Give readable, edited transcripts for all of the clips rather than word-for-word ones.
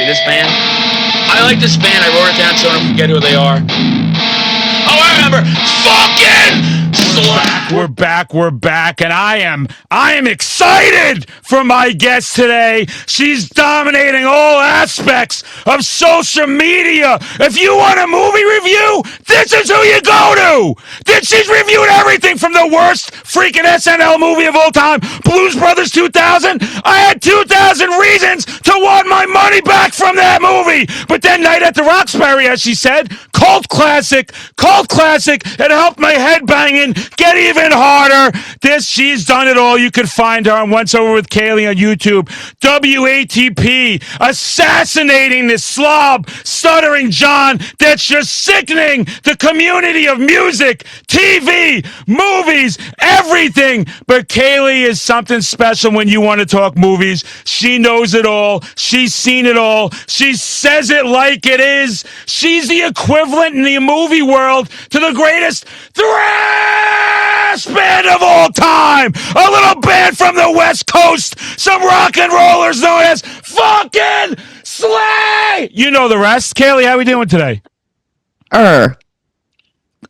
this band? I like this band. I wrote it down so I don't forget who they are. Oh, I remember. Fucking We're back, and I am excited for my guest today. She's dominating all aspects of social media. If you want a movie review, this is who you go to. She's reviewed everything from the worst freaking SNL movie of all time, Blues Brothers 2000. I had 2,000 reasons to want my money back from that movie. But then Night at the Roxbury, as she said, cult classic. It helped my head banging get even harder. She's done it all. You can find her on Once Over with Cayley on YouTube. WATP, assassinating this slob, stuttering John that's just sickening the community of music, TV, movies, everything. But Cayley is something special when you want to talk movies. She knows it all. She's seen it all. She says it like it is. She's the equivalent in the movie world to the greatest thrash band of all time. A little band from the West Coast. Some rock and rollers known as fucking Slay. You know the rest. Cayley, how we doing today?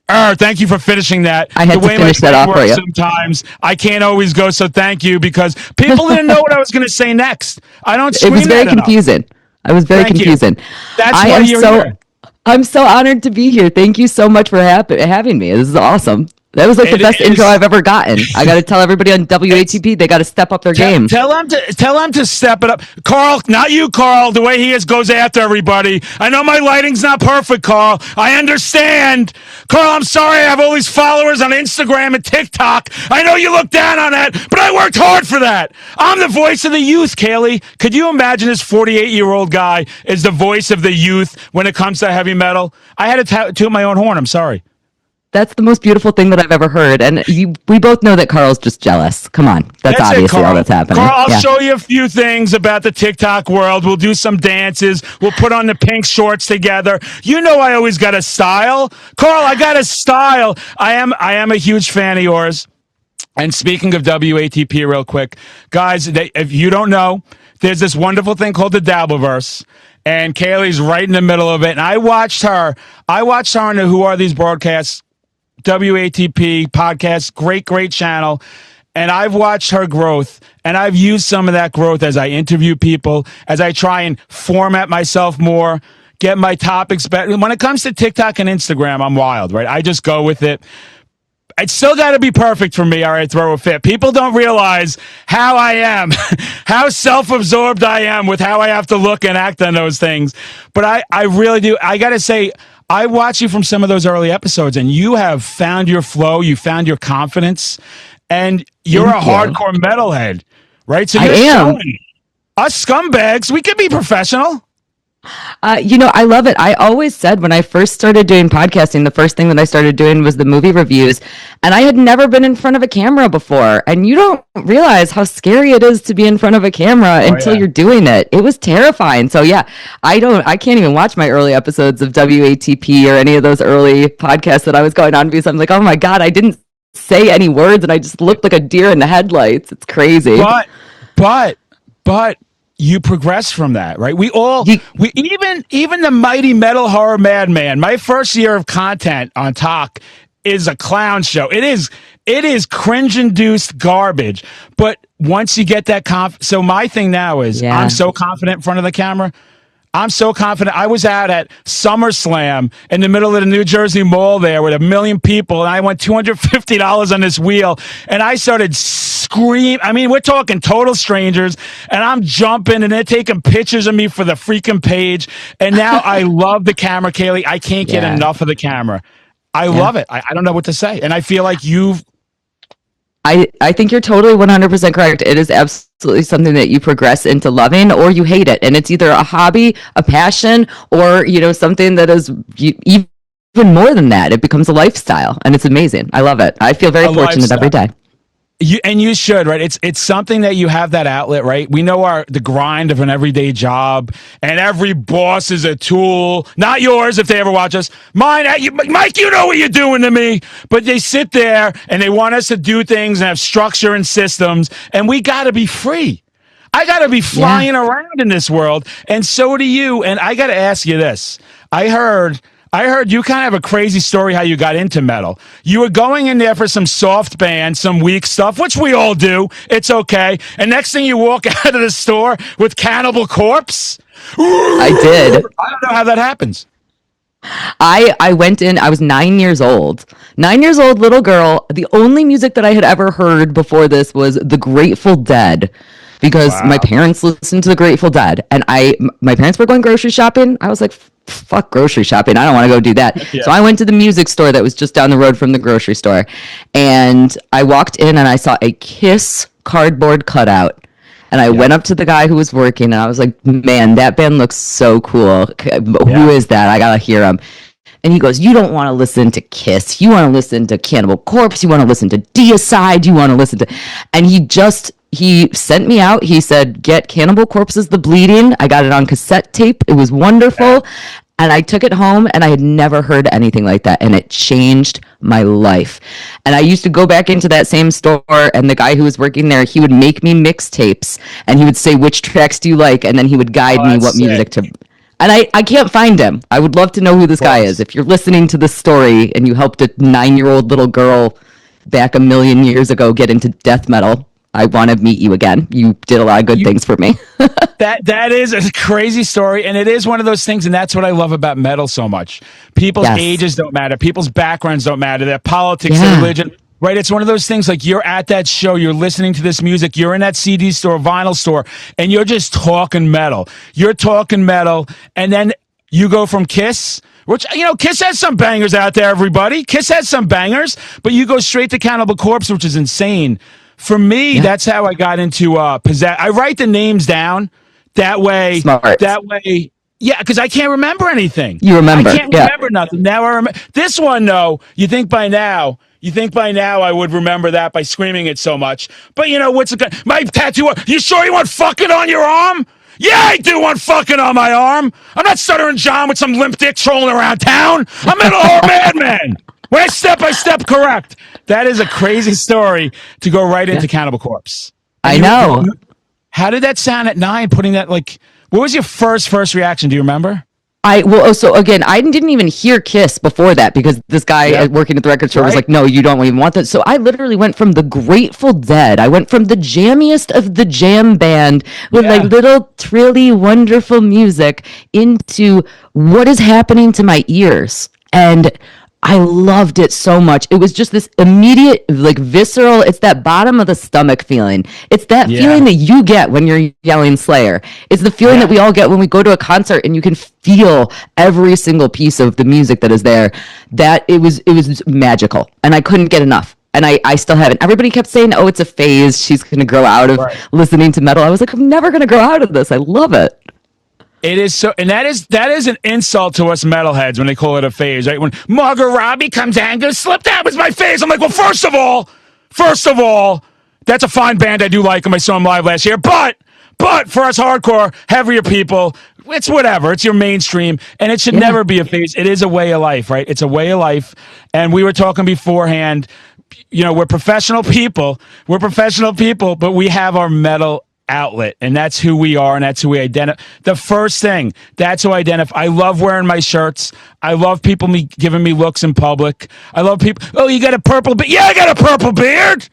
Thank you for finishing that. I had to finish that off for you. Sometimes I can't always go, so thank you, because people didn't know what I was going to say next. I don't scream. It was very confusing. I was very confusing. That's why you're here. I'm so honored to be here. Thank you so much for having me. This is awesome. That was like the best intro I've ever gotten. I got to tell everybody on WATP they got to step up their game. Tell them to step it up. Carl, not you, Carl. The way he goes after everybody. I know my lighting's not perfect, Carl. I understand. Carl, I'm sorry I have all these followers on Instagram and TikTok. I know you look down on that, but I worked hard for that. I'm the voice of the youth, Cayley. Could you imagine this 48-year-old guy is the voice of the youth when it comes to heavy metal? I had to toot my own horn. I'm sorry. That's the most beautiful thing that I've ever heard. And we both know that Carl's just jealous. Come on. That's obviously all that's happening. Carl, I'll show you a few things about the TikTok world. We'll do some dances. We'll put on the pink shorts together. You know I always got a style. Carl, I got a style. I am a huge fan of yours. And speaking of WATP real quick, guys, if you don't know, there's this wonderful thing called the Dabbleverse. And Cayley's right in the middle of it. And I watched her on the Who Are These Broadcasts WATP podcast, great channel, and I've watched her growth, and I've used some of that growth as I interview people, as I try and format myself more, get my topics better. When it comes to TikTok and Instagram, I'm wild, right? I just go with it. It's still got to be perfect for me, all right, throw a fit. People don't realize how I am, how self-absorbed I am with how I have to look and act on those things. But I really do. I got to say, I watch you from some of those early episodes, and you have found your flow, you found your confidence, and you're a hardcore metalhead, right? So you're showing us scumbags, we can be professional. I love it. I always said when I first started doing podcasting, the first thing that I started doing was the movie reviews, and I had never been in front of a camera before. And you don't realize how scary it is to be in front of a camera until you're doing it. It was terrifying. So yeah, I can't even watch my early episodes of WATP or any of those early podcasts that I was going on because I'm like, oh my God, I didn't say any words and I just looked like a deer in the headlights. It's crazy. But you progress from that, right? We even the mighty metal horror madman. My first year of content on Talk is a clown show. It is cringe-induced garbage. But once you get that so my thing now is I'm so confident in front of the camera. I'm so confident. I was out at SummerSlam in the middle of the New Jersey Mall there with 1 million people, and I went $250 on this wheel, and I started screaming. I mean, we're talking total strangers, and I'm jumping, and they're taking pictures of me for the freaking page, and now I love the camera, Cayley. I can't get enough of the camera. I love it. I don't know what to say, and I feel like I think you're totally 100% correct. It is absolutely something that you progress into loving or you hate it. And it's either a hobby, a passion, or, something that is even more than that. It becomes a lifestyle and it's amazing. I love it. I feel very fortunate every day. You should, right? It's something that you have that outlet, right? We know the grind of an everyday job, and every boss is a tool. Not yours if they ever watch us. Mine, Mike, you know what you're doing to me. But they sit there and they want us to do things and have structure and systems, and we got to be free. I got to be flying around in this world, and so do you. And I got to ask you this. I heard you kind of have a crazy story how you got into metal. You were going in there for some soft band, some weak stuff, which we all do. It's okay. And next thing you walk out of the store with Cannibal Corpse. I did. I don't know how that happens. I went in, I was 9 years old. 9 years old, little girl. The only music that I had ever heard before this was the Grateful Dead, because my parents listened to the Grateful Dead, and my parents were going grocery shopping. I was like, fuck grocery shopping. I don't want to go do that. Yeah. So I went to the music store that was just down the road from the grocery store, and I walked in and I saw a Kiss cardboard cutout. And I went up to the guy who was working, and I was like, man, that band looks so cool. Who is that? I got to hear him. And he goes, you don't want to listen to Kiss. You want to listen to Cannibal Corpse. You want to listen to Deicide. You want to listen to... And he sent me out. He said, get Cannibal Corpse's The Bleeding. I got it on cassette tape. It was wonderful. And I took it home, and I had never heard anything like that. And it changed my life. And I used to go back into that same store, and the guy who was working there, he would make me mixtapes, and he would say, which tracks do you like? And then he would guide me what music to... And I can't find him. I would love to know who this guy is. If you're listening to this story and you helped a 9-year-old little girl back a million years ago get into death metal, I want to meet you again. You did a lot of good things for me. That is a crazy story, and it is one of those things, and that's what I love about metal so much. People's ages don't matter. People's backgrounds don't matter. Their politics, their religion. Right? It's one of those things, like, you're at that show, you're listening to this music, you're in that CD store, vinyl store, and you're just talking metal. You're talking metal, and then you go from Kiss, which, Kiss has some bangers out there, everybody. Kiss has some bangers, but you go straight to Cannibal Corpse, which is insane. For me, that's how I got into Possess. I write the names down that way. Smart. That way, yeah, because I can't remember anything. You remember? I can't remember nothing. Now I remember this one. though. You think by now I would remember that by screaming it so much. But what's it? My tattoo. You sure you want fucking on your arm? Yeah, I do want fucking on my arm. I'm not Stuttering John with some limp dick trolling around town. I'm Metal Whore Madman. When I step correct. That is a crazy story to go right into Cannibal Corpse. I know. How did that sound at 9? Putting that, what was your first reaction? Do you remember? So again, I didn't even hear Kiss before that, because this guy working at the record store was like, no, you don't even want that. So I literally went from the Grateful Dead. I went from the jammiest of the jam band with little trilly, wonderful music into what is happening to my ears. And I loved it so much. It was just this immediate, visceral, it's that bottom of the stomach feeling. It's that feeling that you get when you're yelling Slayer. It's the feeling that we all get when we go to a concert and you can feel every single piece of the music that is there. That it was magical, and I couldn't get enough. And I still haven't. Everybody kept saying, oh, it's a phase. She's going to grow out of listening to metal. I was like, I'm never going to grow out of this. I love it. It is so, and that is an insult to us metalheads when they call it a phase, right? When Margot Robbie comes out and goes, "Slip, that was my phase." I'm like, well, first of all, that's a fine band. I do like them. I saw them live last year, but for us hardcore, heavier people, it's whatever. It's your mainstream, and it should never be a phase. It is a way of life, right? It's a way of life. And we were talking beforehand. We're professional people. But we have our metal outlet, and that's who we are, and that's who we identify. The first thing, that's who I identify. I love wearing my shirts. I love people giving me looks in public. I love people, oh, you got a purple beard? Yeah, I got a purple beard.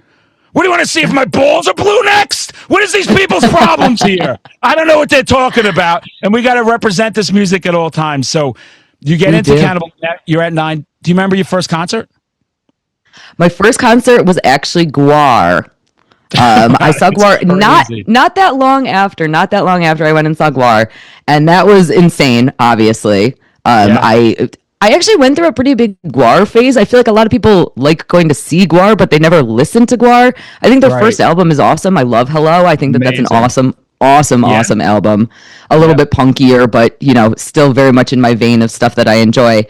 What do you want to see, if my balls are blue next? What is these people's problems here? I don't know what they're talking about, and we got to represent this music at all times. So you get into Cannibal, you're at 9. Do you remember your first concert? My first concert was actually Gwar. I saw Gwar not that long after I went and saw Gwar, and that was insane. Obviously, I actually went through a pretty big Gwar phase. I feel like a lot of people like going to see Gwar, but they never listen to Gwar. I think their first album is awesome. I love Hello. I think that's an awesome album. A little bit punkier, but still very much in my vein of stuff that I enjoy.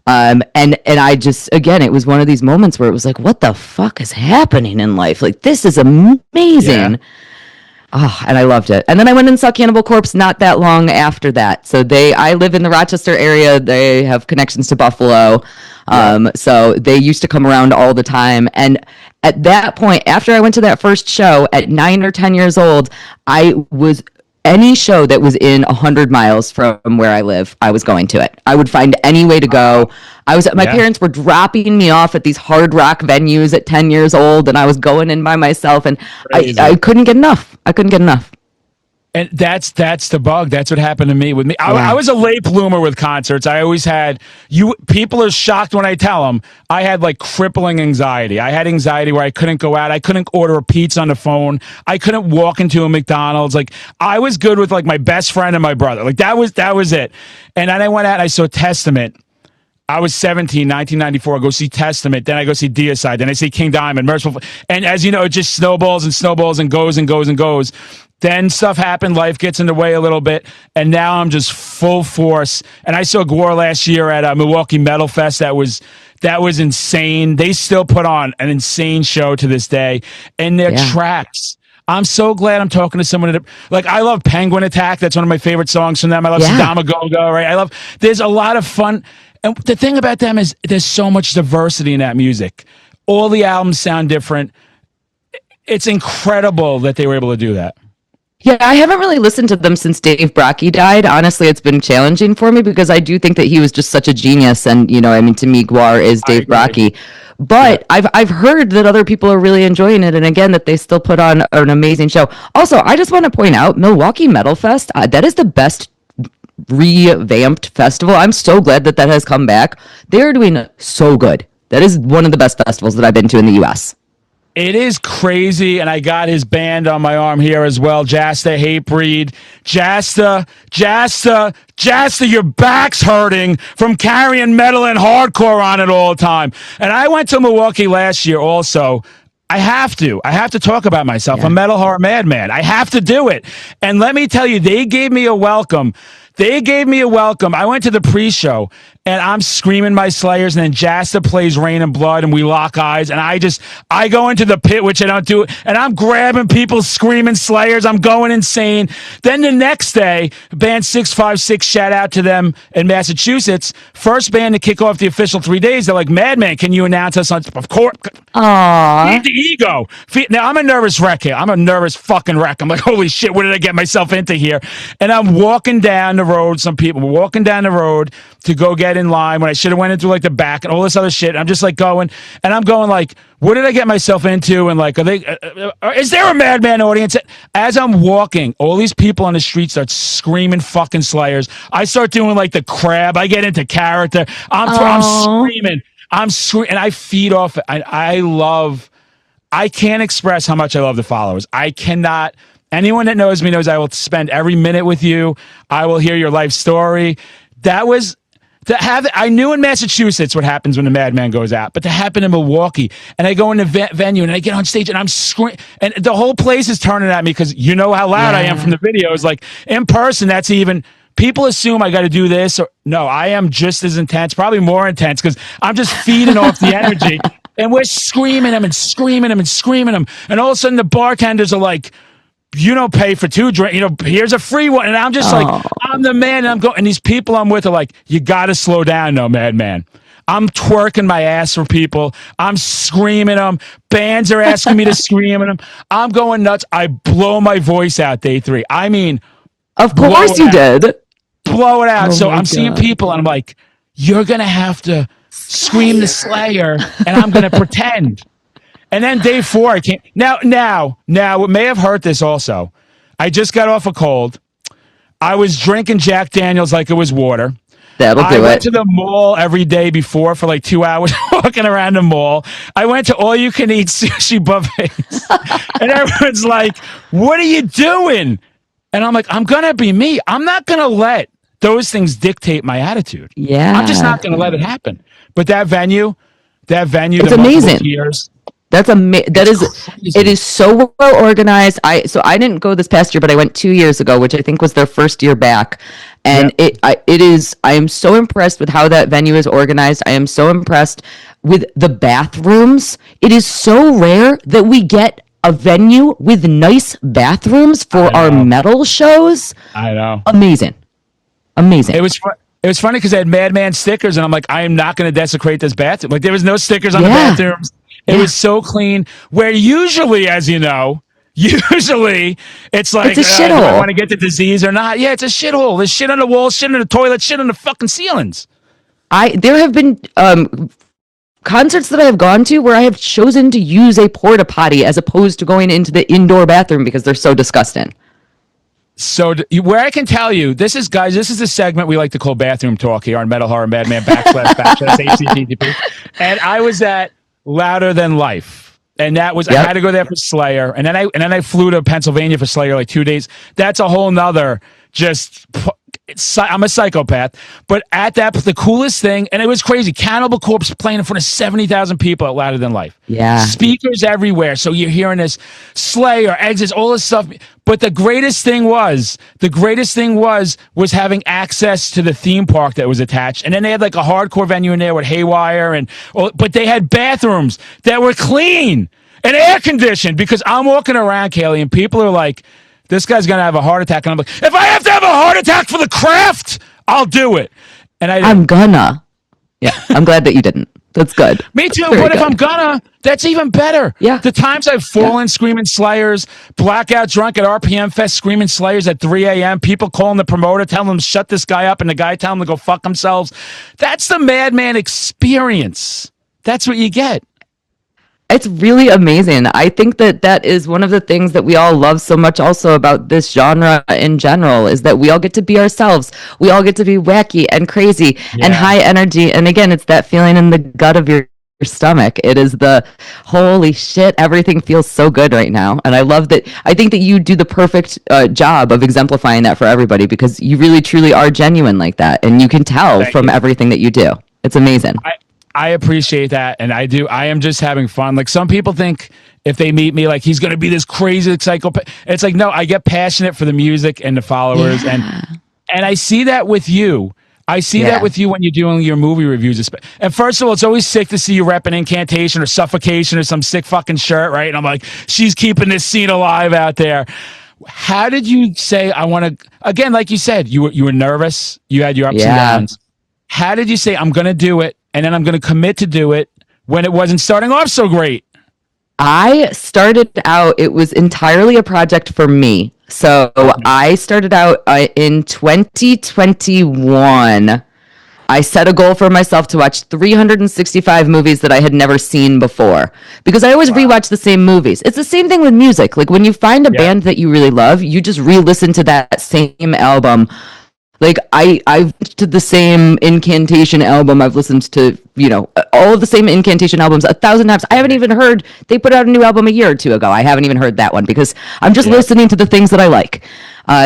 And I just, again, it was one of these moments where it was like, what the fuck is happening in life? Like, this is amazing. Oh, and I loved it. And then I went and saw Cannibal Corpse not that long after that. So I live in the Rochester area. They have connections to Buffalo. So they used to come around all the time. And at that point, after I went to that first show at 9 or 10 years old, any show that was in 100 miles from where I live, I was going to it. I would find any way to go. My parents were dropping me off at these hard rock venues at 10 years old, and I was going in by myself, and I couldn't get enough. I couldn't get enough. And that's the bug. That's what happened to me. I was a late bloomer with concerts. I always had people are shocked when I tell them I had like crippling anxiety. I had anxiety where I couldn't go out. I couldn't order a pizza on the phone. I couldn't walk into a McDonald's. Like I was good with like my best friend and my brother. Like that was it. And then I went out and I saw Testament. I was 17, 1994. I go see Testament. Then I go see Deicide. Then I see King Diamond, Merciful. And as you know, it just snowballs and snowballs and goes and goes and goes. Then stuff happened. Life gets in the way a little bit. And now I'm just full force. And I saw Gore last year at Milwaukee Metal Fest. That was insane. They still put on an insane show to this day. And their tracks. I'm so glad I'm talking to someone like I love Penguin Attack. That's one of my favorite songs from them. I love Sadama Go-Go, right? There's a lot of fun. And the thing about them is there's so much diversity in that music. All the albums sound different. It's incredible that they were able to do that. Yeah, I haven't really listened to them since Dave Brockie died. Honestly, it's been challenging for me because I do think that he was just such a genius. And, to me, Guar is Dave Brockie. But I've heard that other people are really enjoying it. And again, that they still put on an amazing show. Also, I just want to point out Milwaukee Metal Fest, that is the best revamped festival. I'm so glad that has come back. They're doing so good. That is one of the best festivals that I've been to in the U.S. It is crazy, and I got his band on my arm here as well. Jasta Hatebreed. Jasta, your back's hurting from carrying metal and hardcore on it all the time. And I went to Milwaukee last year also. I have to talk about myself. A metal horror madman. I have to do it. And let me tell you, they gave me a welcome. I went to the pre-show, and I'm screaming my Slayers, and then Jasta plays Rain and Blood, and we lock eyes, and I go into the pit, which I don't do, and I'm grabbing people screaming Slayers. I'm going insane. Then the next day, band 656, shout out to them in Massachusetts, first band to kick off the official 3 days. They're like, Madman, can you announce us on? Of course. Aww. Feed the ego. Now, I'm a nervous wreck here. I'm a nervous fucking wreck. I'm like, holy shit, what did I get myself into here? And I'm walking down the road. Some people were walking down the road to go get in line when I should have went into like the back and all this other shit. And I'm just like going, and I'm going like, what did I get myself into? And like, is there a Madman audience? As I'm walking, all these people on the street start screaming fucking Slayers. I start doing like the crab. I get into character. I'm screaming. And I feed off it. I can't express how much I love the followers. I cannot. Anyone that knows me knows I will spend every minute with you. I will hear your life story. I knew in Massachusetts what happens when the Madman goes out, but to happen in Milwaukee, and I go in the venue and I get on stage and I'm screaming, and the whole place is turning at me because you know how loud I am from the videos. Like in person, that's even. People assume I got to do this. Or no, I am just as intense, probably more intense, because I'm just feeding off the energy. And we're screaming them and screaming them and screaming them. And all of a sudden the bartenders are like, you don't pay for 2 drinks. Here's a free one. And I'm just like, I'm the man. And I'm going. And these people I'm with are like, you got to slow down, no, Madman. I'm twerking my ass for people. I'm screaming them. Bands are asking me to scream at them. I'm going nuts. I blow my voice out day 3. I mean, of course you did. Blow it out. So I'm seeing people and I'm like, you're going to have to scream the Slayer and I'm going to pretend. And then day 4, I can't. Now, it may have hurt this also. I just got off a cold. I was drinking Jack Daniels like it was water. That'll do it. I went to the mall every day before for like 2 hours walking around the mall. I went to all-you-can-eat sushi buffets. And everyone's like, what are you doing? And I'm like, I'm going to be me. I'm not going to let those things dictate my attitude. Yeah. I'm just not going to let it happen. But that venue, it's amazing. Years, it is so well organized. I didn't go this past year, but I went 2 years ago, which I think was their first year back. And I am so impressed with how that venue is organized. I am so impressed with the bathrooms. It is so rare that we get a venue with nice bathrooms for our metal shows. I know. Amazing. It was funny because they had Madman stickers, and I'm like, I am not going to desecrate this bathroom. Like, there was no stickers on the bathrooms. It was so clean. Where usually, as you know, it's like, it's a shithole. Do I want to get the disease or not? Yeah, it's a shithole. There's shit on the walls, shit on the toilet, shit on the fucking ceilings. There have been concerts that I have gone to where I have chosen to use a porta potty as opposed to going into the indoor bathroom because they're so disgusting. So where I can tell you, this is the segment we like to call bathroom talk here on Metal Horror Madman / HCTTP. And I was at Louder Than Life. And that was, I had to go there for Slayer. And then I flew to Pennsylvania for Slayer like 2 days. That's a whole nother I'm a psychopath. But at that, the coolest thing, and it was crazy, Cannibal Corpse playing in front of 70,000 people at Louder Than Life. Yeah. Speakers everywhere. So you're hearing this Slayer, Exits, all this stuff. But the greatest thing was having access to the theme park that was attached. And then they had like a hardcore venue in there with Haywire, but they had bathrooms that were clean and air conditioned, because I'm walking around, Cayley, and people are like, this guy's going to have a heart attack. And I'm like, if I have to have a heart attack for the craft, I'll do it. And I'm gonna. Yeah, I'm glad that you didn't. That's good. Me too, Very but good. if I'm gonna, that's even better. Yeah. The times I've fallen screaming Slayers, blackout drunk at RPM Fest screaming Slayers at 3 a.m., people calling the promoter, telling them shut this guy up, and the guy telling them to go fuck themselves. That's the Madman experience. That's what you get. It's really amazing. I think that is one of the things that we all love so much also about this genre in general, is that we all get to be ourselves. We all get to be wacky and crazy and high energy. And again, it's that feeling in the gut of your stomach. It is the holy shit, everything feels so good right now. And I love that. I think that you do the perfect job of exemplifying that for everybody, because you really truly are genuine like that. And you can tell from everything that you do. It's amazing. I appreciate that, and I do. I am just having fun. Like, some people think if they meet me, like, he's going to be this crazy psychopath. It's like, no, I get passionate for the music and the followers, and I see that with you. I see that with you when you're doing your movie reviews. And first of all, it's always sick to see you repping Incantation or Suffocation or some sick fucking shirt, right? And I'm like, she's keeping this scene alive out there. How did you say, I want to, again, like you said, you were nervous, you had your ups and downs. How did you say, I'm going to do it, and then I'm going to commit to do it when it wasn't starting off so great? I started out, it was entirely a project for me. So I started out in 2021. I set a goal for myself to watch 365 movies that I had never seen before, because I always rewatch the same movies. It's the same thing with music. Like, when you find a band that you really love, you just re-listen to that same album. Like, I've to the same Incantation album. I've listened to, all of the same Incantation albums 1,000 times. I haven't even heard, they put out a new album a year or two ago. I haven't even heard that one because I'm just listening to the things that I like.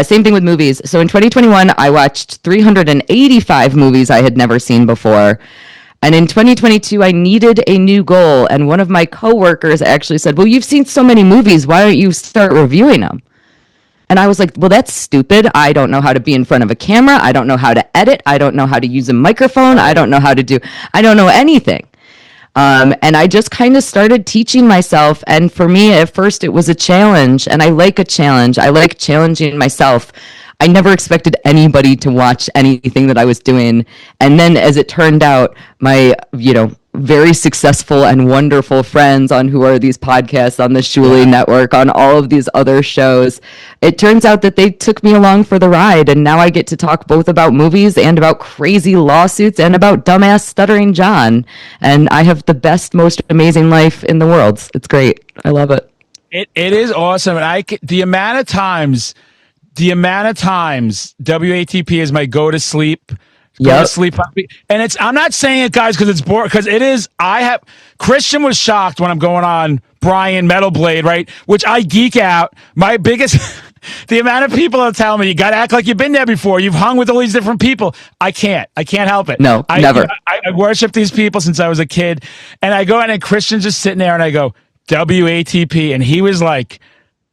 Same thing with movies. So in 2021, I watched 385 movies I had never seen before. And in 2022, I needed a new goal. And one of my coworkers actually said, well, you've seen so many movies. Why don't you start reviewing them? And I was like, well, that's stupid. I don't know how to be in front of a camera. I don't know how to edit. I don't know how to use a microphone. I don't know anything. And I just kind of started teaching myself. And for me, at first, it was a challenge. And I like a challenge. I like challenging myself. I never expected anybody to watch anything that I was doing. And then, as it turned out, my, very successful and wonderful friends on Who Are These Podcasts, on the Shuli Network, on all of these other shows, it turns out that they took me along for the ride. And now I get to talk both about movies and about crazy lawsuits and about dumbass stuttering John. And I have the best, most amazing life in the world. It's great. I love it. It is awesome. And the amount of times WATP is my go to sleep. Go to sleep. And I'm not saying it, guys, because it's boring, because it is. Christian was shocked when I'm going on Brian Metal Blade, right? Which I geek out. My biggest, the amount of people that tell me, you got to act like you've been there before. You've hung with all these different people. I can't help it. No, never. I worship these people since I was a kid. And I go in and Christian's just sitting there and I go, WATP. And he was like,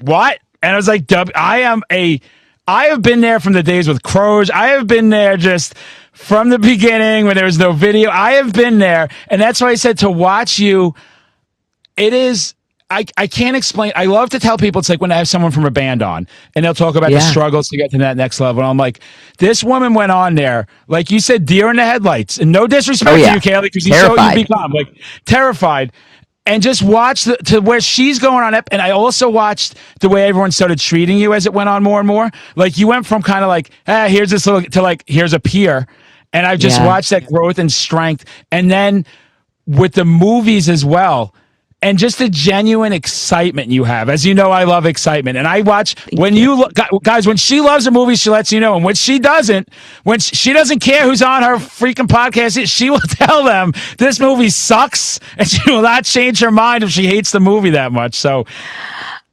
what? And I was like, I have been there from the days with Crows. I have been there just from the beginning when there was no video. I have been there. And that's why I said to watch you, it is, I can't explain. I love to tell people it's like when I have someone from a band on and they'll talk about the struggles to get to that next level. And I'm like, this woman went on there, like you said, deer in the headlights. And no disrespect to you, Cayley, because you show you become like terrified. And just watch to where she's going on. And I also watched the way everyone started treating you as it went on more and more. Like you went from kind of like, here's this little, to like, here's a peer. And I've just watched that growth and strength. And then with the movies as well. And just the genuine excitement you have. As you know, I love excitement. And I watch when guys, when she loves a movie, she lets you know. And when she doesn't, she doesn't care who's on her freaking podcast, she will tell them this movie sucks. And she will not change her mind if she hates the movie that much. So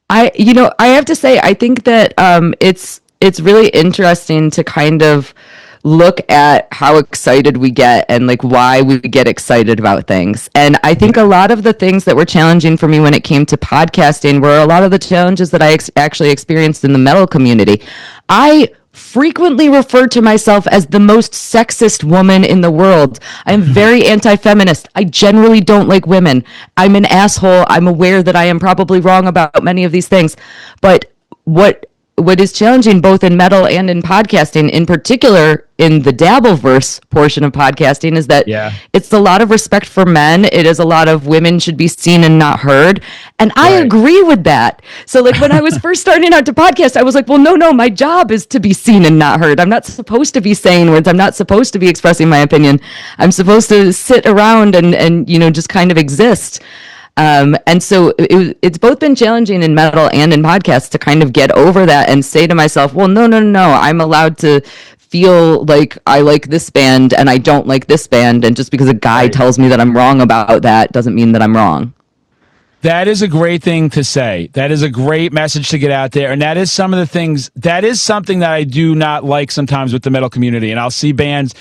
I have to say, I think that it's really interesting to kind of look at how excited we get and like why we get excited about things. And I think a lot of the things that were challenging for me when it came to podcasting were a lot of the challenges that I actually experienced in the metal community. I frequently refer to myself as the most sexist woman in the world. I'm very anti-feminist. I generally don't like women. I'm an asshole. I'm aware that I am probably wrong about many of these things. But what is challenging both in metal and in podcasting, in particular in the Dabbleverse portion of podcasting, is that it's a lot of respect for men. It is a lot of women should be seen and not heard. And I agree with that. So like when I was first starting out to podcast, I was like, well, no, my job is to be seen and not heard. I'm not supposed to be saying words. I'm not supposed to be expressing my opinion. I'm supposed to sit around and just kind of exist. And so it's both been challenging in metal and in podcasts to kind of get over that and say to myself, well, no, I'm allowed to feel like I like this band and I don't like this band. And just because a guy tells me that I'm wrong about that doesn't mean that I'm wrong. That is a great thing to say. That is a great message to get out there. And that is something that I do not like sometimes with the metal community. And I'll see bands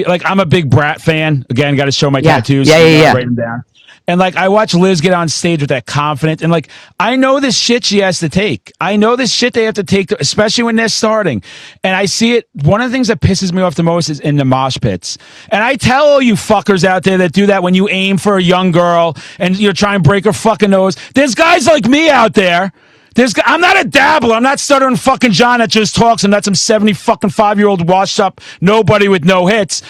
like I'm a big Brat fan. Again, got to show my tattoos. Write them down. And like I watch Liz get on stage with that confidence, and like I know this shit she has to take. I know this shit they have to take, especially when they're starting. And I see it. One of the things that pisses me off the most is in the mosh pits. And I tell all you fuckers out there that do that when you aim for a young girl and you're trying to break her fucking nose. There's guys like me out there. I'm not a dabbler. I'm not stuttering fucking John that just talks and that's some 75-year-old washed up nobody with no hits.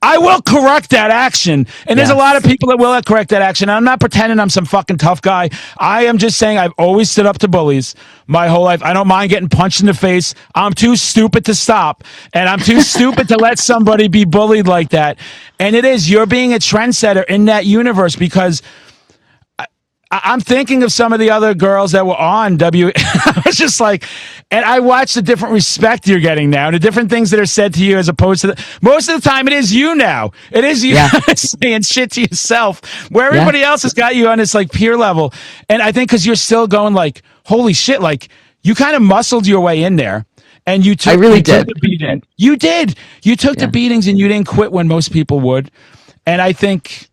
I will correct that action. And there's a lot of people that will correct that action. I'm not pretending I'm some fucking tough guy. I am just saying I've always stood up to bullies my whole life. I don't mind getting punched in the face. I'm too stupid to stop. And I'm too stupid to let somebody be bullied like that. And you're being a trendsetter in that universe because I'm thinking of some of the other girls that were on I was just like, and I watch the different respect you're getting now, and the different things that are said to you as opposed to most of the time it is you now. It is you saying shit to yourself where everybody else has got you on this like peer level. And I think because you're still going like, holy shit, like you kind of muscled your way in there. And you took, took the beating. You did. You took the beatings and you didn't quit when most people would. And I think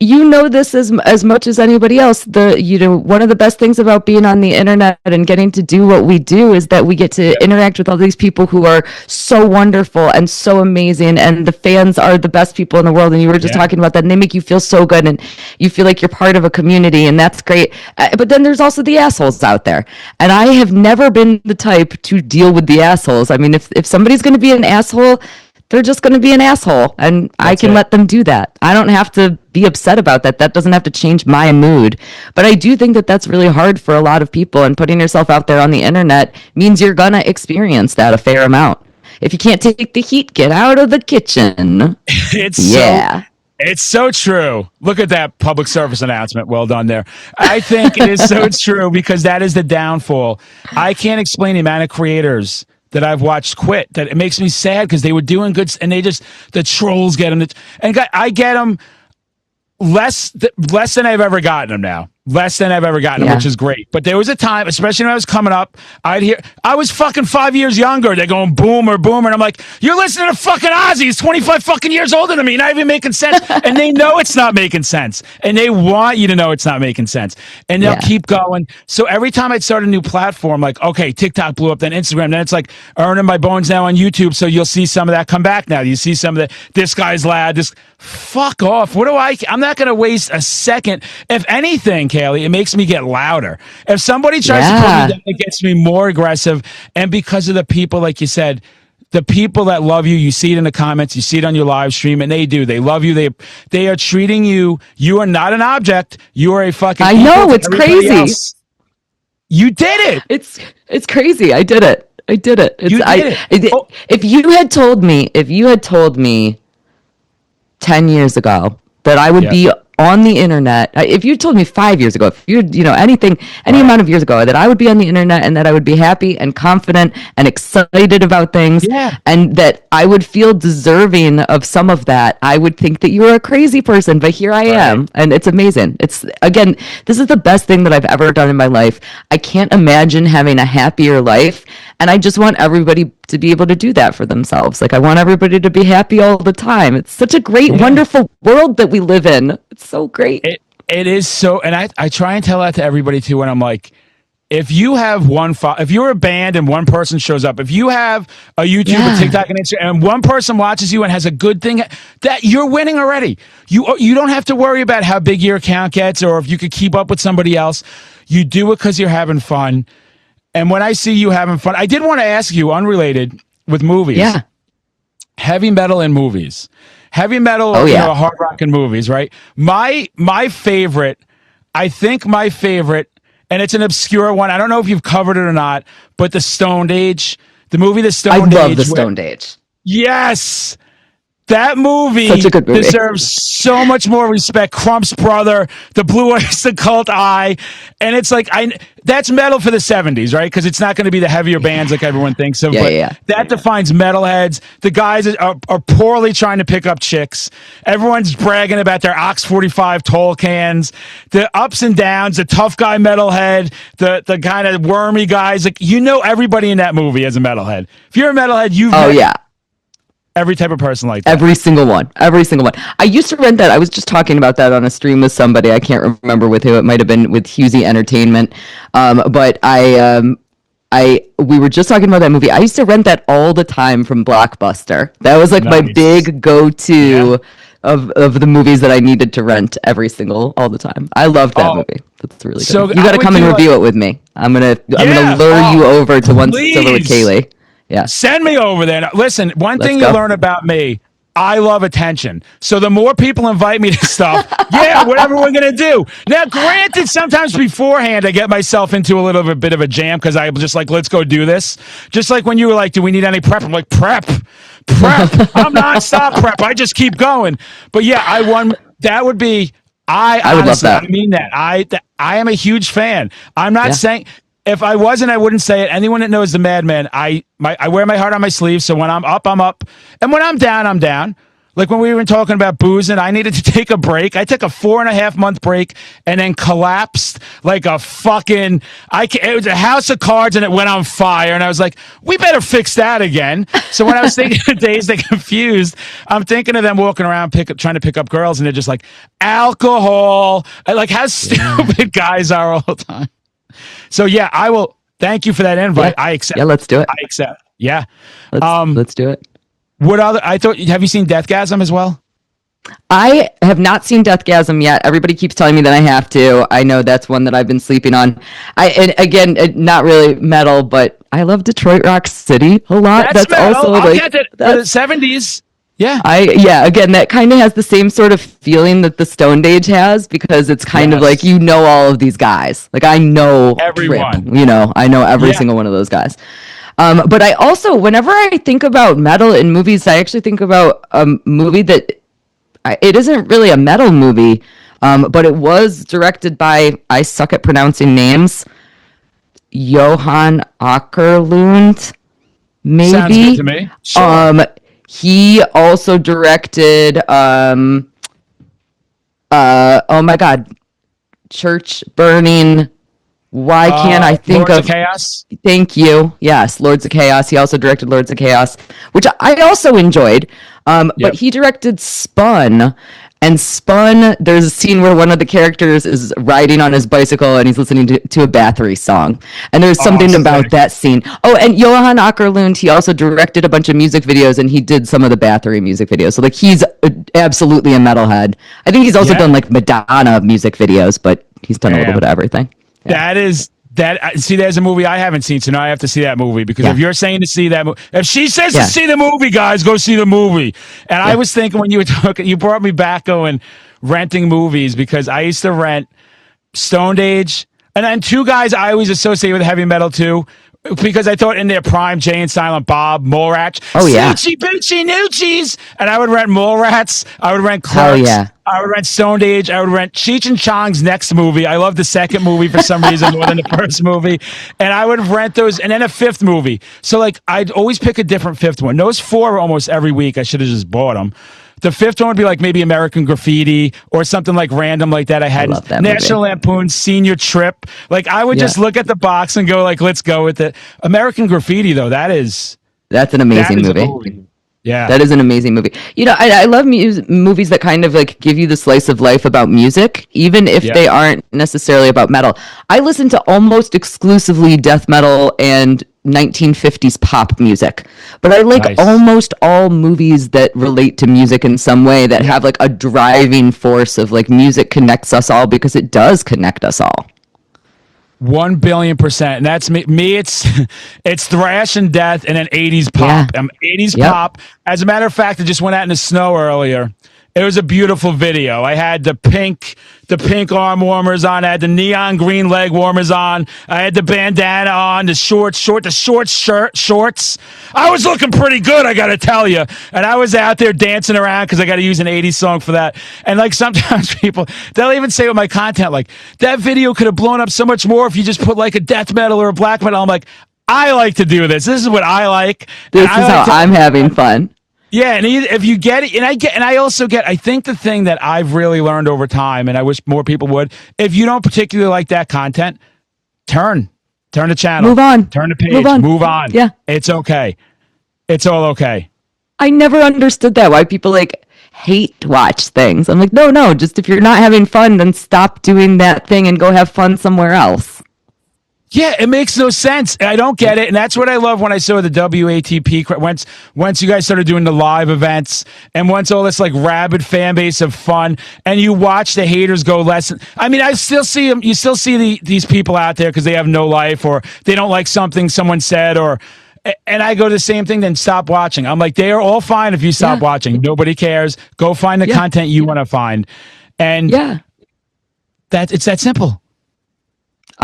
you know this as much as anybody else. One of the best things about being on the internet and getting to do what we do is that we get to interact with all these people who are so wonderful and so amazing, and the fans are the best people in the world. And you were just talking about that, and they make you feel so good, and you feel like you're part of a community, and that's great. But then there's also the assholes out there, and I have never been the type to deal with the assholes. I mean, if somebody's going to be an asshole, they're just going to be an asshole, and I can let them do that. I don't have to be upset about that. That doesn't have to change my mood. But I do think that that's really hard for a lot of people, and putting yourself out there on the internet means you're going to experience that a fair amount. If you can't take the heat, get out of the kitchen. It's so true. Look at that public service announcement. Well done there. I think it is so true because that is the downfall. I can't explain the amount of creators that I've watched quit, that it makes me sad because they were doing good and the trolls get them. And I get them less than I've ever gotten them now. Less than I've ever gotten, Yeah. which is great. But there was a time, especially when I was coming up, I was fucking 5 years younger. They're going boomer, boomer. And I'm like, you're listening to fucking Ozzy. He's 25 fucking years older than me. Not even making sense. And they know it's not making sense. And they want you to know it's not making sense. And they'll keep going. So every time I'd start a new platform, like, okay, TikTok blew up, then Instagram, then it's like earning my bones now on YouTube. So you'll see some of that come back now. You see some of this guy's loud, fuck off. I'm not going to waste a second. If anything, Cayley, it makes me get louder. If somebody tries to put me down, it gets me more aggressive. And because of the people, like you said, the people that love you, you see it in the comments, you see it on your live stream, and they do. They love you. They are treating you. You are not an object. You are a fucking. I know, it's crazy. Else. You did it. It's crazy. I did it. You did it. If you had told me 10 years ago that I would be on the internet, if you told me 5 years ago, if you anything, any amount of years ago, that I would be on the internet and that I would be happy and confident and excited about things, and that I would feel deserving of some of that, I would think that you were a crazy person. But here I am, and it's amazing. It's, again, this is the best thing that I've ever done in my life. I can't imagine having a happier life, and I just want everybody to be able to do that for themselves. Like, I want everybody to be happy all the time. It's such a great, wonderful world that we live in. It's so great. It is so, and I try and tell that to everybody too. And I'm like, if you have if you're a band and one person shows up, if you have a YouTube, a TikTok, and Instagram, and one person watches you and has a good thing, that you're winning already. You don't have to worry about how big your account gets or if you could keep up with somebody else. You do it because you're having fun. And when I see you having fun, I did want to ask you, unrelated, with movies. Yeah. Heavy metal in movies. Heavy metal, hard rock in movies, right? My favorite, and it's an obscure one. I don't know if you've covered it or not, but the Stoned Age, the movie The Stoned Age. I love The Stoned Age. Yes. That movie, such a good movie deserves so much more respect. Crump's brother, the Blue Oyster Cult Eye, and it's like that's metal for the 70s, right? Because it's not going to be the heavier bands like everyone thinks of. That defines metalheads. The guys are poorly trying to pick up chicks. Everyone's bragging about their Ox 45 tall cans. The ups and downs. The tough guy metalhead. The kind of wormy guys. Like, everybody in that movie is a metalhead. If you're a metalhead, you've every type of person like that. Every single one. I used to rent that. I was just talking about that on a stream with somebody. I can't remember with who. It might have been with Husey Entertainment. But we were just talking about that movie. I used to rent that all the time from Blockbuster. That was like my big go-to of the movies that I needed to rent all the time. I loved that movie. That's really good. So you got to come and review it with me. I'm gonna lure you over to Over With Cayley. Yeah. Send me over there. Now, listen, one thing you learn about me, I love attention. So the more people invite me to stuff, whatever we're going to do. Now, granted, sometimes beforehand, I get myself into a bit of a jam because I'm just like, let's go do this. Just like when you were like, do we need any prep? I'm like, prep. I'm nonstop prep. I just keep going. But that would be, I would honestly, love that. I mean that. I am a huge fan. I'm not saying... If I wasn't, I wouldn't say it. Anyone that knows the Madman, I wear my heart on my sleeve. So when I'm up, I'm up. And when I'm down, I'm down. Like when we were talking about boozing, I needed to take a break. I took a 4.5 month break and then collapsed like a fucking, it was a house of cards and it went on fire. And I was like, we better fix that again. So when I was thinking of Dazed and Confused, I'm thinking of them walking around trying to pick up girls. And they're just like, alcohol. Like how stupid guys are all the time. So I will thank you for that invite. I accept. Yeah, let's do it. I accept. Yeah. Let's do it. What other have you seen Deathgasm as well? I have not seen Deathgasm yet. Everybody keeps telling me that I have to. I know that's one that I've been sleeping on. And again, not really metal, but I love Detroit Rock City a lot. That's metal. Also like the 70s. Yeah. Again, that kind of has the same sort of feeling that the Stoned Age has, because it's kind of like, all of these guys. Like, I know everyone. Trip, I know every single one of those guys. But I also, whenever I think about metal in movies, I actually think about a movie that it isn't really a metal movie, but it was directed by, I suck at pronouncing names, Johan Åkerlund, maybe. Sounds good to me. Sure. He also directed, oh my God, church burning. Why can't I think Lords of Chaos? Thank you. Yes, Lords of Chaos. He also directed Lords of Chaos, which I also enjoyed. But he directed Spun. And Spun, there's a scene where one of the characters is riding on his bicycle and he's listening to a Bathory song. And there's something about that scene. Oh, and Johan Åkerlund, he also directed a bunch of music videos and he did some of the Bathory music videos. So, like, he's absolutely a metalhead. I think he's also done, like, Madonna music videos, but he's done a little bit of everything. Yeah. See, there's a movie I haven't seen, so now I have to see that movie because if you're saying to see that movie, if she says to see the movie, guys, go see the movie. And I was thinking when you were talking, you brought me back going renting movies because I used to rent Stoned Age, and then two guys I always associate with heavy metal too. Because I thought in their prime, Jay and Silent Bob, Mallrats, Snoochie Boochie Noochies, and I would rent Mallrats, I would rent Clerks, I would rent Stoned Age, I would rent Cheech and Chong's next movie. I love the second movie for some reason more than the first movie, and I would rent those, and then a fifth movie. So like I'd always pick a different fifth one. Those four almost every week. I should have just bought them. The fifth one would be like maybe American Graffiti or something like random like that. I had National Lampoon's Senior Trip. Like I would just look at the box and go like, let's go with it. American Graffiti though, that's an amazing movie. Yeah, that is an amazing movie. You know, I love movies that kind of like give you the slice of life about music, even if they aren't necessarily about metal. I listen to almost exclusively death metal and 1950s pop music, but I like almost all movies that relate to music in some way, that have like a driving force of like music connects us all, because it does connect us all. 1,000,000,000%. And that's me. It's thrash and death and then 80s pop. 80s pop. As a matter of fact, I just went out in the snow earlier. It was a beautiful video. I had the pink arm warmers on. I had the neon green leg warmers on. I had the bandana on, the short shorts. I was looking pretty good, I got to tell you. And I was out there dancing around because I got to use an 80s song for that. And like sometimes people, they'll even say with my content, like, that video could have blown up so much more if you just put like a death metal or a black metal. I'm like, I like to do this. This is what I like. This is how I'm having fun. Yeah, and if you get it, I think the thing that I've really learned over time, and I wish more people would, if you don't particularly like that content, turn the channel. Move on. Turn the page. Move on. Yeah. It's okay. It's all okay. I never understood that, why people like hate watch things. I'm like, no, just if you're not having fun, then stop doing that thing and go have fun somewhere else. Yeah, it makes no sense. I don't get it. And that's what I love when I saw the WATP. Once you guys started doing the live events, and once all this like rabid fan base of fun, and you watch the haters go less. I mean, I still see them. You still see these people out there because they have no life, or they don't like something someone said, and I go the same thing, then stop watching. I'm like, they are all fine if you stop watching. Nobody cares. Go find the content you want to find. And it's that simple.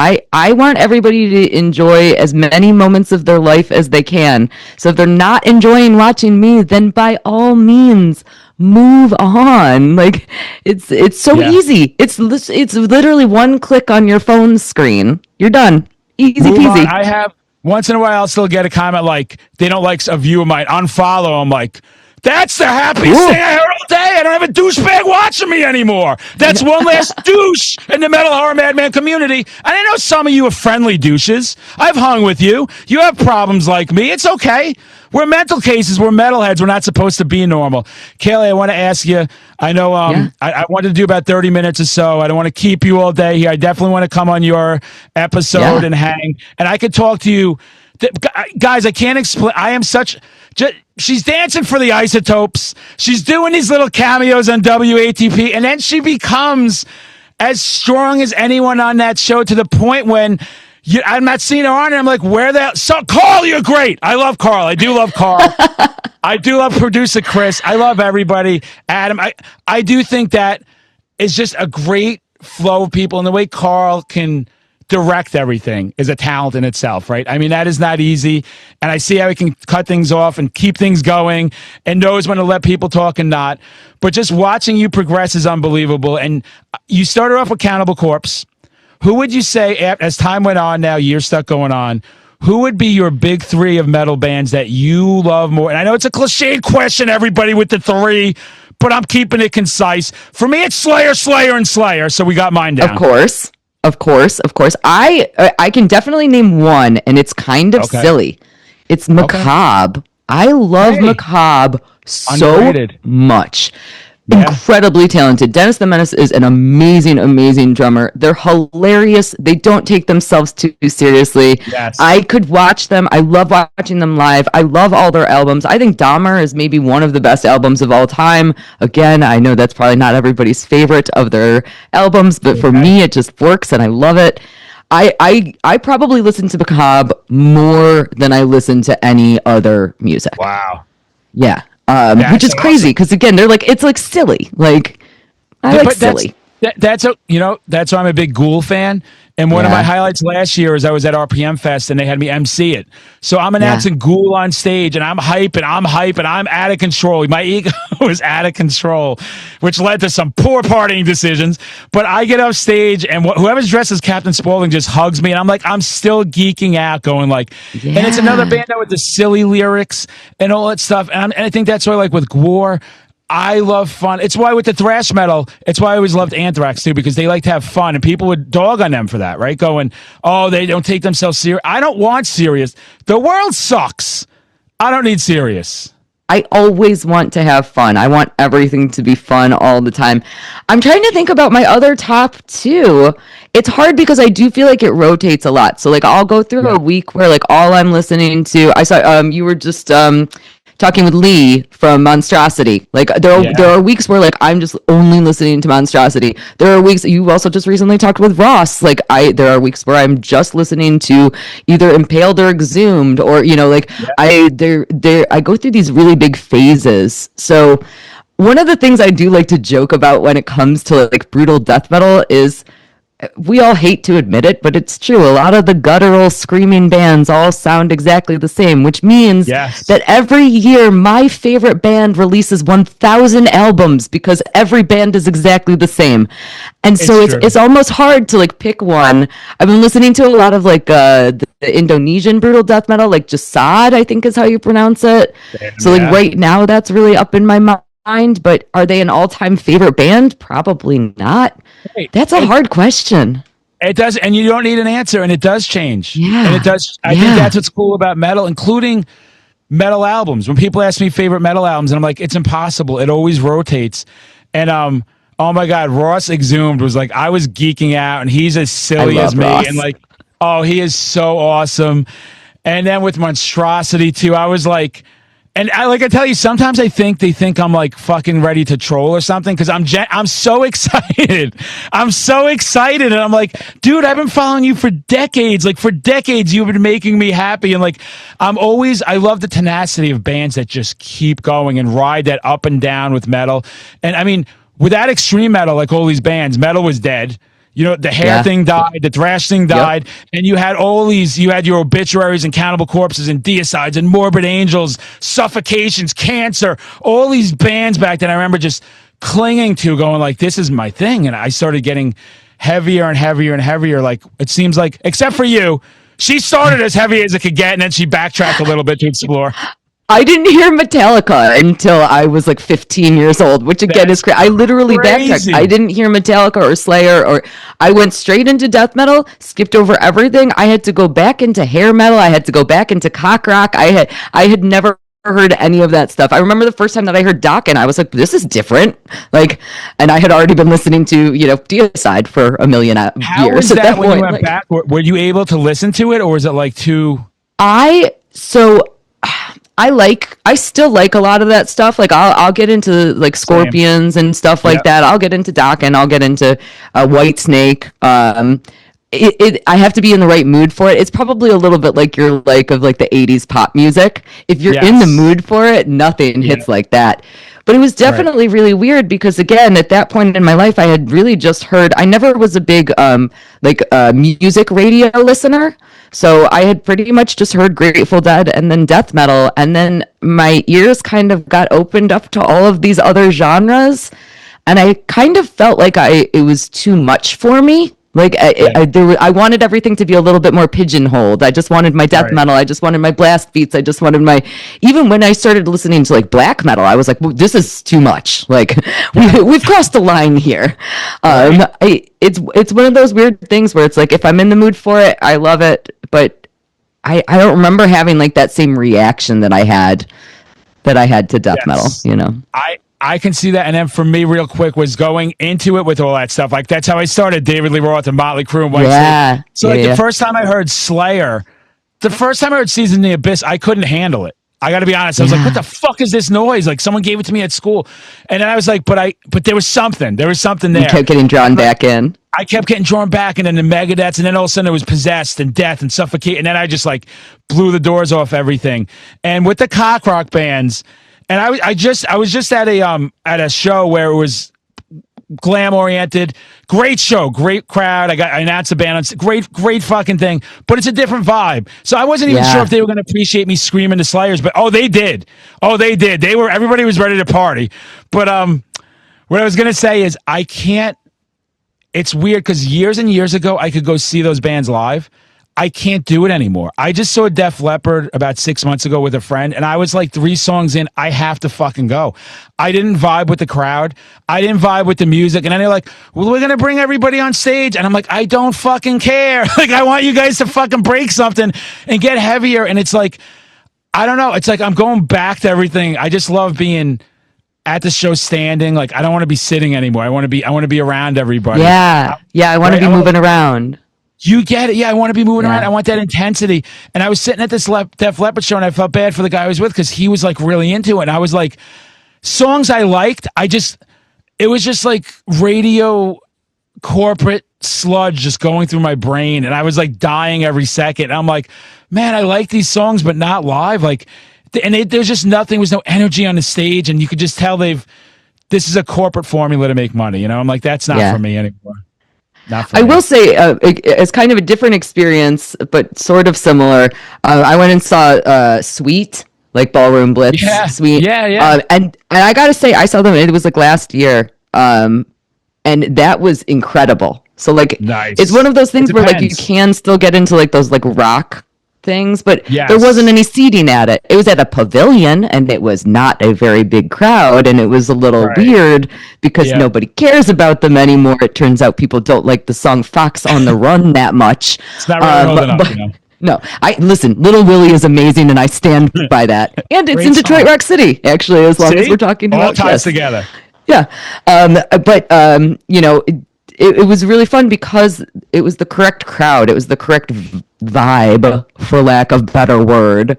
I want everybody to enjoy as many moments of their life as they can. So if they're not enjoying watching me, then by all means, move on. Like it's so easy. It's literally one click on your phone screen. You're done. Easy peasy. I have once in a while I'll still get a comment like they don't like a view of mine. Unfollow. I'm like, that's the happiest thing I heard all day. I don't have a douchebag watching me anymore. That's one less douche in the Metal Horror Madman community. And I know some of you are friendly douches. I've hung with you. You have problems like me. It's okay. We're mental cases. We're metalheads. We're not supposed to be normal. Cayley, I want to ask you, I know I wanted to do about 30 minutes or so. I don't want to keep you all day here. I definitely want to come on your episode and hang. And I could talk to you. Guys, I can't explain. I am such... She's dancing for the Isotopes. She's doing these little cameos on WATP, and then she becomes as strong as anyone on that show, to the point when I'm not seeing her on, and I'm like, where the... So, Carl, you're great. I love Carl. I do love Carl. I do love producer Chris. I love everybody. Adam, I do think that is just a great flow of people, and the way Carl can direct everything is a talent in itself, right? I mean, that is not easy. And I see how he can cut things off and keep things going and knows when to let people talk and not. But just watching you progress is unbelievable. And you started off with Cannibal Corpse. Who would you say, as time went on now, years stuck going on, who would be your big three of metal bands that you love more? And I know it's a cliched question, everybody with the three, but I'm keeping it concise. For me, it's Slayer, Slayer, and Slayer. So we got mine down. Of course. I can definitely name one, and it's kind of silly. It's Macabre. I love Macabre so Underrated. much. Incredibly talented. Dennis the Menace is an amazing drummer. They're hilarious. They don't take themselves too seriously. Yes. I could watch them. I love watching them live. I love all their albums. I think Dahmer is maybe one of the best albums of all time. Again, I know that's probably not everybody's favorite of their albums, but for me, it just works and I love it. I probably listen to Macabre more than I listen to any other music. Wow. Yeah. Which is crazy because again, they're like, it's like silly. Like I like silly. That's why I'm a big Ghoul fan. And one of my highlights last year is I was at RPM Fest and they had me MC it. So I'm announcing Ghoul on stage and I'm hype and I'm out of control. My ego was out of control, which led to some poor partying decisions. But I get off stage and whoever's dressed as Captain Spaulding just hugs me and I'm like, I'm still geeking out going like, and it's another band that with the silly lyrics and all that stuff. And I think that's why like with Gwar, I love fun. It's why with the thrash metal, it's why I always loved Anthrax too, because they like to have fun and people would dog on them for that, right? Going, oh, they don't take themselves serious. I don't want serious. The world sucks. I don't need serious. I always want to have fun. I want everything to be fun all the time. I'm trying to think about my other top two. It's hard because I do feel like it rotates a lot. So like I'll go through a week where like all I'm listening to, I saw you were just talking with Lee from Monstrosity. Like there are weeks where like I'm just only listening to Monstrosity. There are weeks you also just recently talked with Ross. Like there are weeks where I'm just listening to either Impaled or Exhumed or I go through these really big phases. So one of the things I do like to joke about when it comes to like brutal death metal is we all hate to admit it, but it's true. A lot of the guttural screaming bands all sound exactly the same, which means that every year my favorite band releases 1,000 albums because every band is exactly the same. And so it's almost hard to like pick one. I've been listening to a lot of like the Indonesian brutal death metal, like Jasad, I think is how you pronounce it. So like right now that's really up in my mind. But are they an all-time favorite band? Probably not. That's a hard question. It does, and you don't need an answer, and it does change. Yeah. And it does. I think that's what's cool about metal, including metal albums. When people ask me favorite metal albums, and I'm like, it's impossible. It always rotates. And oh my God, Ross Exhumed was like, I was geeking out, and he's as silly as me. Ross. And like, oh, he is so awesome. And then with Monstrosity too, I was like, and I tell you, sometimes I think they think I'm like fucking ready to troll or something because I'm so excited. I'm so excited, and I'm like, dude, I've been following you for decades. Like for decades, you've been making me happy, and like I love the tenacity of bands that just keep going and ride that up and down with metal. And I mean, without extreme metal, like all these bands, metal was dead. You know, the hair thing died, the thrash thing died, and you had you had your obituaries and Cannibal Corpses and Deicides and Morbid Angels, Suffocations, Cancer, all these bands back then I remember just clinging to, going like, this is my thing. And I started getting heavier and heavier and heavier. Like, it seems like, except for you, she started as heavy as it could get, and then she backtracked a little bit to explore. I didn't hear Metallica until I was like 15 years old, which again is crazy. I literally backtracked. I didn't hear Metallica or Slayer, or I went straight into death metal, skipped over everything. I had to go back into hair metal. I had to go back into cock rock. I had never heard any of that stuff. I remember the first time that I heard Dokken, I was like, this is different. Like, and I had already been listening to, Deicide for a million years. How was that when you went back? Were you able to listen to it, or was it like too? I still like a lot of that stuff. Like I'll get into like Scorpions and stuff like that. I'll get into Dokken. I'll get into Whitesnake. I have to be in the right mood for it. It's probably a little bit like your like of like the 80s pop music. If you're in the mood for it, nothing hits like that. But it was definitely really weird because, again, at that point in my life, I had really just heard, I never was a big music radio listener. So I had pretty much just heard Grateful Dead and then death metal. And then my ears kind of got opened up to all of these other genres. And I kind of felt like it was too much for me. Like I wanted everything to be a little bit more pigeonholed. I just wanted my death metal. I just wanted my blast beats. I just wanted my. Even when I started listening to like black metal, I was like, well, "This is too much. Like we've crossed the line here." It's one of those weird things where it's like if I'm in the mood for it, I love it, but I don't remember having like that same reaction that I had to death metal. You know. I can see that. And then for me, real quick, was going into it with all that stuff. Like, that's how I started David Lee Roth and Motley Crue and Whitesnake. So, the first time I heard Slayer, the first time I heard Season in the Abyss, I couldn't handle it. I got to be honest. I was like, what the fuck is this noise? Like, someone gave it to me at school. And then I was like, but there was something. There was something there. You kept getting drawn back in. I kept getting drawn back, and then the Megadeths, and then all of a sudden it was Possessed and Death and Suffocate. And then I just, like, blew the doors off everything. And with the cock rock bands... And I was just at a show where it was glam oriented, great show, great crowd. I announced the band, great fucking thing, but it's a different vibe. So I wasn't even sure if they were going to appreciate me screaming the Slayers, but they did. Everybody was ready to party. But what I was going to say is I can't. It's weird because years and years ago I could go see those bands live. I can't do it anymore. I just saw Def Leppard about 6 months ago with a friend, and I was like 3 songs in, I have to fucking go. I didn't vibe with the crowd. I didn't vibe with the music. And then they're like, well, we're going to bring everybody on stage. And I'm like, I don't fucking care. Like, I want you guys to fucking break something and get heavier. And it's like, I don't know. It's like I'm going back to everything. I just love being at the show standing. Like, I don't want to be sitting anymore. I want to be around everybody. Yeah. I want to be moving around. You get it. Yeah, I want to be moving around. I want that intensity. And I was sitting at this Def Leppard show, and I felt bad for the guy I was with because he was like really into it. And I was like, songs I liked, it was just like radio corporate sludge just going through my brain. And I was like dying every second. And I'm like, man, I like these songs, but not live. Like, there's just nothing, was no energy on the stage. And you could just tell this is a corporate formula to make money. You know, I'm like, that's not for me anymore. I will say it's kind of a different experience, but sort of similar. I went and saw Sweet, like Ballroom Blitz. Sweet. And I got to say, I saw them, it was like last year. And that was incredible. So like, it's one of those things where like you can still get into like those like rock things, but there wasn't any seating at it. It was at a pavilion, and it was not a very big crowd, and it was a little weird because nobody cares about them anymore. It turns out people don't like the song Fox on the Run that much. It's not really old enough, you know. No, listen, Little Willie is amazing, and I stand by that. And it's in Detroit Rock City, actually, as long as we're talking about all ties together. Yeah. But you know, it was really fun because it was the correct crowd. It was the correct vibe, for lack of better word.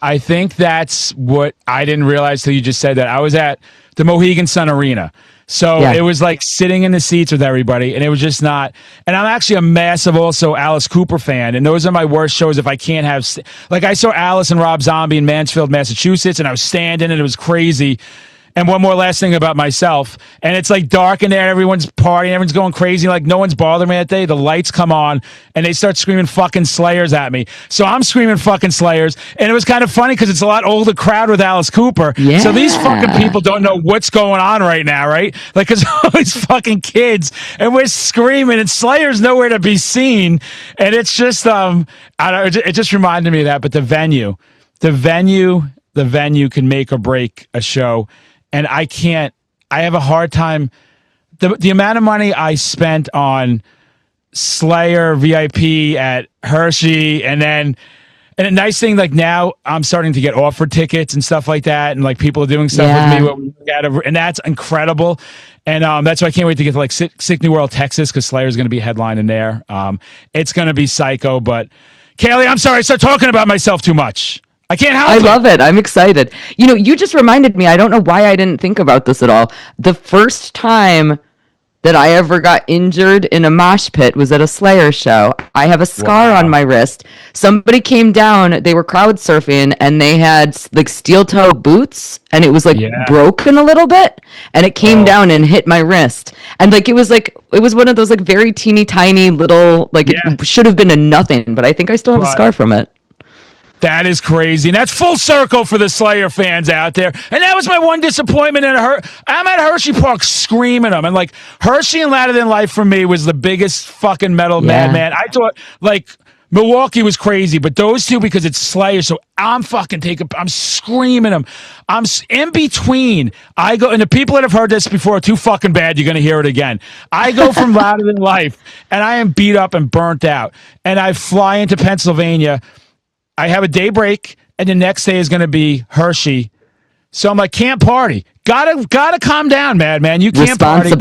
I think that's what I didn't realize till you just said that. I was at the Mohegan Sun Arena. So it was like sitting in the seats with everybody, and it was just not. And I'm actually a massive also Alice Cooper fan, and those are my worst shows if I can't have. Like, I saw Alice and Rob Zombie in Mansfield, Massachusetts, and I was standing, and it was crazy. And one more last thing about myself. And it's like dark in there. Everyone's partying. Everyone's going crazy. Like, no one's bothering me that day. The lights come on and they start screaming fucking Slayers at me. So I'm screaming fucking Slayers. And it was kind of funny because it's a lot older crowd with Alice Cooper. Yeah. So these fucking people don't know what's going on right now, right? Like, because all these fucking kids and we're screaming and Slayer's nowhere to be seen. And it's just, I don't know, it just reminded me of that. But the venue can make or break a show. And I have a hard time. The amount of money I spent on Slayer VIP at Hershey, and a nice thing, like now I'm starting to get offered tickets and stuff like that. And like people are doing stuff with me. And that's incredible. And that's why I can't wait to get to like Sick New World, Texas, because Slayer's going to be headlining there. It's going to be psycho. But Cayley, I'm sorry. I start talking about myself too much. I can't help it. I love it. I'm excited. You know, you just reminded me, I don't know why I didn't think about this at all. The first time that I ever got injured in a mosh pit was at a Slayer show. I have a scar on my wrist. Somebody came down, they were crowd surfing, and they had like steel toe boots, and it was like broken a little bit, and it came down and hit my wrist. And like it was one of those like very teeny tiny little, like it should have been a nothing, but I think I still have a scar from it. That is crazy. And that's full circle for the Slayer fans out there. And that was my one disappointment in her. I'm at Hershey Park screaming them. And like Hershey and Louder Than Life for me was the biggest fucking metal madman. I thought like Milwaukee was crazy, but those two because it's Slayer. So I'm screaming them. I'm in between. I go, and the people that have heard this before are too fucking bad. You're going to hear it again. I go from Louder Than Life and I am beat up and burnt out. And I fly into Pennsylvania. I have a day break, and the next day is going to be Hershey. So I'm like, can't party. Gotta calm down, madman. You can't party.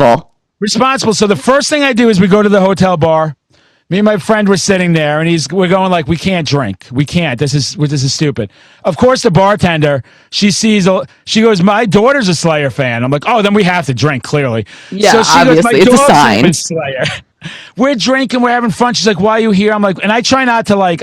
Responsible. So the first thing I do is we go to the hotel bar. Me and my friend were sitting there, and we're going like, we can't drink. We can't. This is stupid. Of course, the bartender, she goes, my daughter's a Slayer fan. I'm like, oh, then we have to drink, clearly. Yeah, so she obviously. goes, my it's a sign. is Slayer. We're drinking, we're having fun. She's like, why are you here? I'm like, and I try not to like,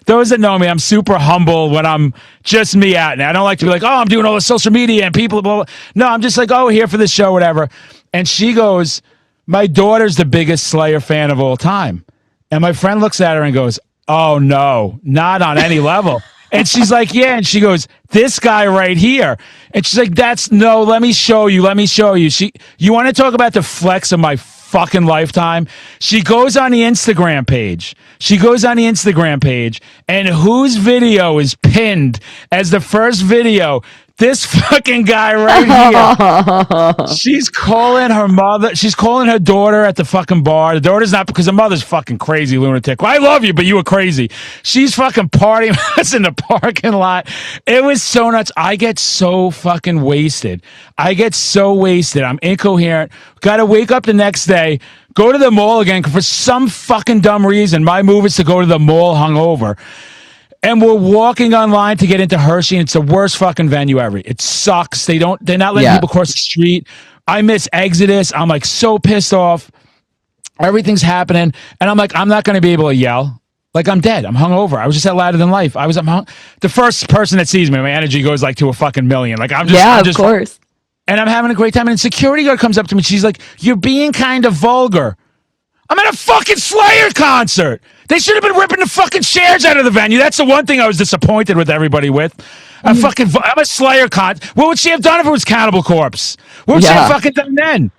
those that know me, I'm super humble when I'm just me out. And I don't like to be like, oh, I'm doing all the social media and people, blah, blah. No, I'm just like, oh, here for the show, whatever. And she goes, my daughter's the biggest Slayer fan of all time. And my friend looks at her and goes, oh, no, not on any level. And she's like, yeah. And she goes, this guy right here. And she's like, let me show you. You want to talk about the flex of my fucking lifetime? She goes on the Instagram page. And whose video is pinned as the first video? This fucking guy right here. She's calling her daughter at the fucking bar. The daughter's not, because the mother's fucking crazy lunatic. Well, I love you, but you were crazy. She's fucking partying with us in the parking lot. It was so nuts. I get so fucking wasted. I'm incoherent. Got to wake up the next day, go to the mall again, for some fucking dumb reason. My move is to go to the mall hungover. And we're walking online to get into Hershey, and it's the worst fucking venue ever. It sucks. They're not letting people cross the street. I miss Exodus. I'm like so pissed off. Everything's happening. And I'm like, I'm not going to be able to yell. Like, I'm dead. I'm hungover. I was just at Louder Than Life. The first person that sees me, my energy goes like to a fucking million. Like, I'm just, of course. And I'm having a great time. And a security guard comes up to me. She's like, you're being kind of vulgar. I'm at a fucking Slayer concert. They should have been ripping the fucking chairs out of the venue. That's the one thing I was disappointed with everybody with. I'm a Slayer What would she have done if it was Cannibal Corpse? What would she have fucking done then?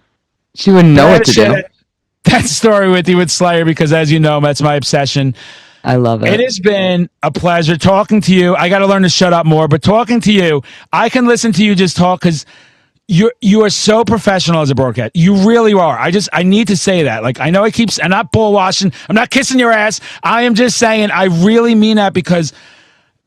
She wouldn't know what to do. That story with you with Slayer, because as you know, that's my obsession. I love it. It has been a pleasure talking to you. I got to learn to shut up more, but talking to you, I can listen to you just talk because you are so professional as a broadcast. You really are. I need to say that. Like, I know I'm not bull washing. I'm not kissing your ass. I am just saying, I really mean that, because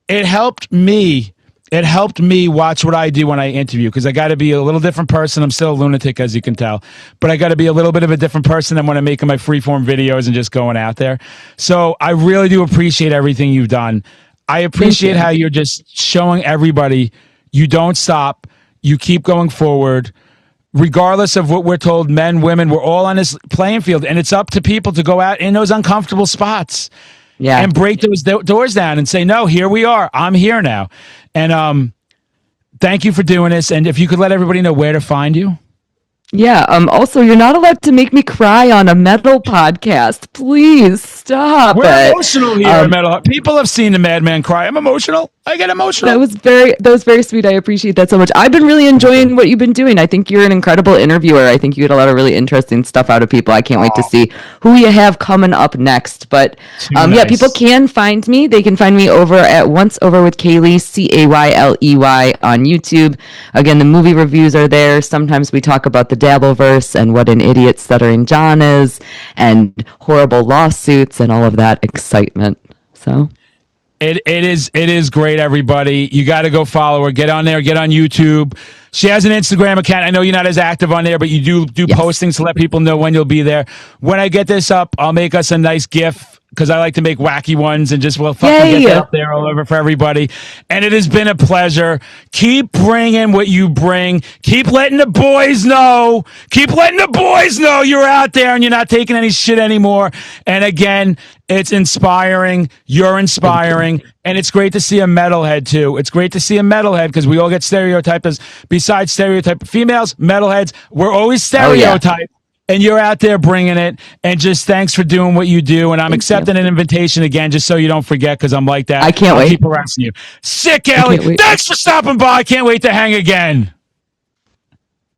it helped me. It helped me watch what I do when I interview, because I got to be a little different person. I'm still a lunatic, as you can tell, but I got to be a little bit of a different person than when I'm making my freeform videos and just going out there. So I really do appreciate everything you've done. I appreciate how you're just showing everybody you don't stop. You keep going forward, regardless of what we're told, men, women, we're all on this playing field, and it's up to people to go out in those uncomfortable spots and break those doors down and say, no, here we are. I'm here now. And thank you for doing this. And if you could let everybody know where to find you. Yeah. Also, you're not allowed to make me cry on a metal podcast. Please stop. We're emotional here at Metal. People have seen the madman cry. I'm emotional. I get emotional. That was very sweet. I appreciate that so much. I've been really enjoying what you've been doing. I think you're an incredible interviewer. I think you get a lot of really interesting stuff out of people. I can't wait to see who you have coming up next. But nice. People can find me. They can find me over at Once Over With Cayley, Cayley on YouTube. Again, the movie reviews are there. Sometimes we talk about the Dabbleverse and what an idiot Stuttering John is, and horrible lawsuits and all of that excitement. So. It is great, everybody. You got to go follow her. Get on there. Get on YouTube. She has an Instagram account. I know you're not as active on there, but you do postings to let people know when you'll be there. When I get this up, I'll make us a nice GIF, because I like to make wacky ones and just fucking get that up there all over for everybody. And it has been a pleasure. Keep bringing what you bring. Keep letting the boys know. Keep letting the boys know you're out there and you're not taking any shit anymore. And again, it's inspiring. You're inspiring. And it's great to see a metalhead, too. It's great to see a metalhead, because we all get stereotyped as, besides stereotype females, metalheads, we're always stereotyped. and you're out there bringing it. And just thanks for doing what you do. And I'm accepting an invitation again, just so you don't forget, because I'm like that. I can't wait. Keep harassing you. Sick, Ellie. can't wait. Thanks for stopping by. I can't wait to hang again.